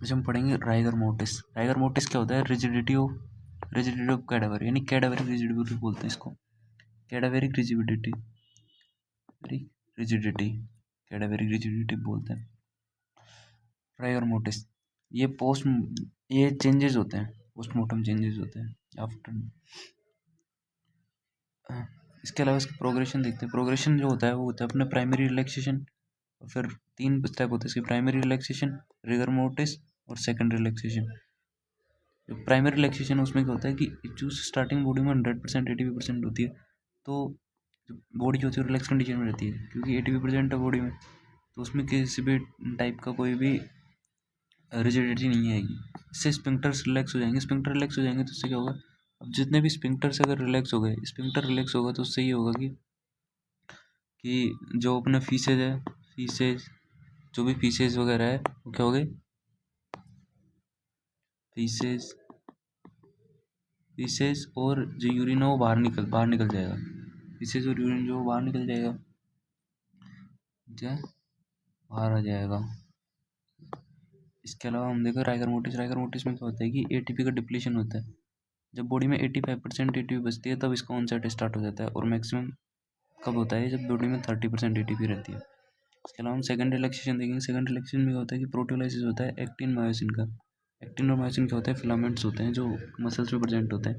जैसे हम पढ़ेंगे राइगर मोटिस। राइगर मोटिस क्या होता है? रिजिडिटी ऑफ कैडावर, यानी कैडावेरिक रिजिडिटी बोलते हैं इसको। कैडावेरिक रिजिडिटी कैडावेरिक रिजिडिटी बोलते हैं राइगर मोटिस। ये चेंजेस होते हैं, पोस्टमार्टम चेंजेस होते हैं आफ्टर। इसके अलावा इसका प्रोग्रेशन देखते हैं। प्रोग्रेशन जो होता है वो होता है अपने प्राइमरी रिलैक्सेशन, और फिर 3 स्टेप होते हैं इसके, प्राइमरी रिलैक्सेशन, रिगर मोटिस और सेकेंडरी रिलैक्सेशन। जो प्राइमरी रिलैक्सेशन है उसमें क्या होता है कि जो स्टार्टिंग बॉडी में 100% ATP% होती है, तो बॉडी जो होती है रिलैक्स कंडीशन में रहती है, क्योंकि ATP% है बॉडी में, तो उसमें किसी भी टाइप का कोई भी रिजिडिटी नहीं आएगी। इससे स्पिंक्टर्स रिलैक्स हो जाएंगे। स्पिंक्टर रिलैक्स हो जाएंगे तो उससे क्या होगा? अब जितने भी स्पिंक्टर्स अगर रिलैक्स हो गए, स्पिंक्टर रिलैक्स होगा तो उससे ये होगा कि जो अपना फीसेज जो भी फीसेज वगैरह है वो क्या हो गए? फीसेज और जो यूरिन है वो बाहर निकल जाएगा। फीसेज और यूरिन जो बाहर निकल जाएगा, क्या बाहर आ जाएगा। इसके अलावा हम देखो राइगर मोटिस में क्या होता है कि ATP का डिप्लीशन होता है। जब बॉडी में 85% ATP बचती है तब इसका ऑनसेट स्टार्ट हो जाता है, और मैक्सिमम कब होता है? जब बॉडी में 30% ATP रहती है। इसके अलावा हम सेकंड रिलैक्सेशन देखेंगे। सेकंड रिलैक्सेशन में होता है कि प्रोटियोलाइसिस होता है एक्टिन मायोसिन का। एक्टिन और मायोसिन क्या होता है? फिलामेंट्स होते हैं जो मसल्स में प्रेजेंट होते हैं।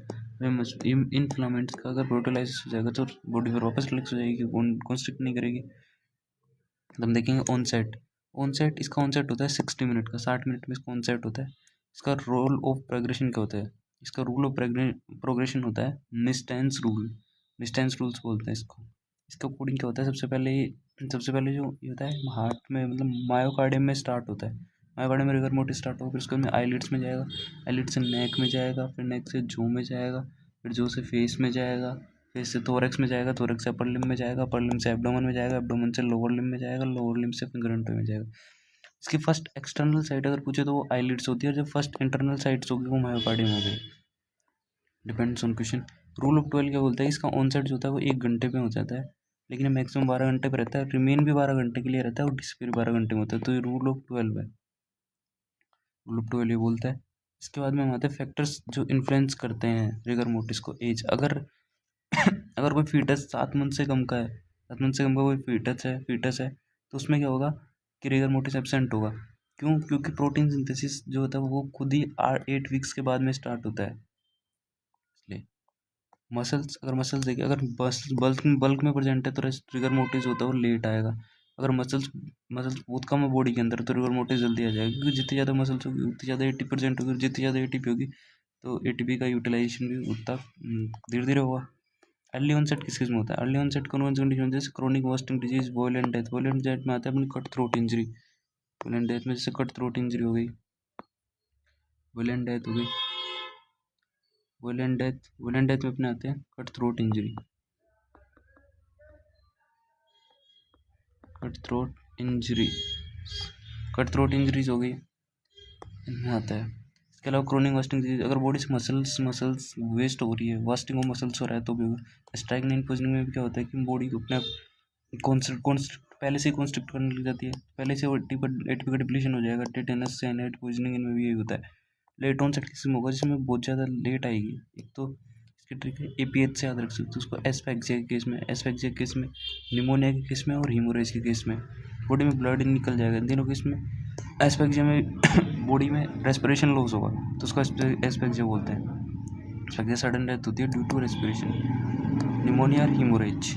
इन फिलामेंट्स का अगर प्रोटियोलाइसिस हो जाएगा तो बॉडी फिर वापस रिलैक्स हो जाएगी, कॉन्स्ट्रिक्ट नहीं करेगी। हम देखेंगे ऑनसेट इसका ऑनसेट होता है 60 मिनट का, 60 मिनट में इसका ऑनसेट होता है। इसका रोल ऑफ प्रोग्रेशन क्या होता है? इसका रूल ऑफ प्रोग्रेशन होता है निस्टेंस रूल्स बोलते हैं इसको। इसका कोडिंग क्या होता है? सबसे पहले जो ये होता है हार्ट में, मतलब मायोकार्डियम में स्टार्ट होता है। मायोकार्डियम में रिगर मोटिस स्टार्ट होगा, फिर उसके बाद आईलिड्स में जाएगा, आईलिड से नेक में जाएगा, फिर नेक से जो में जाएगा, फिर जो से फेस में जाएगा, फेस से थोरैक्स में जाएगा, थोरैक्स से अपर लिम्ब में जाएगा, अपर लिम्ब से एब्डोमेन में जाएगा, एब्डोमेन से लोअर लिम्ब में जाएगा, लोअर लिम्ब से फिंगर एंड टो में जाएगा। इसकी फर्स्ट एक्सटर्नल साइड अगर पूछे तो वो आईलिड्स होती है, और जो फर्स्ट इंटरनल साइड्स होगी वो मायोकार्डियम हो गई। Depends on question. Rule of 12 क्या बोलता है? इसका ऑनसेट जो होता है वो 1 घंटे में हो जाता है, लेकिन मैक्सिमम 12 घंटे पे रहता है, रिमेन भी 12 घंटे के लिए रहता है, और डिस्पेयर 12 घंटे में होता है। तो ये रूल ऑफ 12 है। रूल ऑफ 12 ये बोलता है। इसके बाद में हम आते हैं फैक्टर्स जो इन्फ्लुएंस करते हैं रिगर मोटिस को। एज, अगर अगर कोई फीटस 7 मंथ से कम का है, 7 मंथ से कम का कोई फीटस है तो उसमें क्या होगा कि रिगर मोटिस एब्सेंट होगा। क्यों? क्योंकि प्रोटीन सिंथेसिस जो होता है वो खुद ही 8 वीक्स के बाद में स्टार्ट होता है। इसलिए मसल्स देखिए, अगर बल्क में प्रेजेंट है तो रिगर मोटिस होता है वो लेट आएगा। अगर मसल्स बहुत कम है बॉडी के अंदर तो रिगर मोटिस जल्दी आ जाएगा, क्योंकि जितनी ज़्यादा मसल्स होगी उतनी ज़्यादा 80% होगी, और जितनी ज़्यादा ATP होगी तो ATP का यूटिलाइजेशन भी उतना धीरे धीरे होगा। अर्ली ऑनसेट किस में होता है? अर्ली ऑनसेट कौन सी कंडीशन जैसे क्रोनिक वास्टिंग डिजीज, वोलेंट डेथ में आता है अपनी कट थ्रोट इंजरी। वोलेंट डेथ में जैसे कट थ्रोट इंजरी हो गई, वोलेंट डेथ हो गई, वोलेंट डेथ में अपने आते हैं cut throat injury, cut throat injuries हो गई, इनमें आता है। इसके अलावा क्रोनिक वास्टिंग डिजीज, अगर बॉडी से मसल्स वेस्ट हो रही है, वास्टिंग ऑफ मसल्स हो रहा है तो भी होगा। स्ट्राइकनाइन पोजिशनिंग में भी क्या होता है कि बॉडी को अपने पहले से ही कॉन्स्ट्रिक्ट करने लग जाती है, पहले से ATP का डिप्लीशन हो जाएगा। टेटेनस से नाइट पोजिशनिंग इनमें भी यही होता है। लेट ऑनसेट किसी में होगा जिसमें बहुत ज़्यादा लेट आएगी। एक तो इसकी ट्रिक है APH से याद रख सकते हो उसको। एस्फेक्सिया के केस में, निमोनिया के केस में और हीमोरेज के केस में बॉडी में ब्लड निकल जाएगा। इन तीनों केस में एस्फेक्सिया में बॉडी में रेस्पिरेशन लॉस होगा तो उसको एस्फेक्सिया बोलते हैं। एस्फेक्सिया सडन डेथ होती है ड्यू टू रेस्पिरेशन, निमोनिया और हीमोरेज।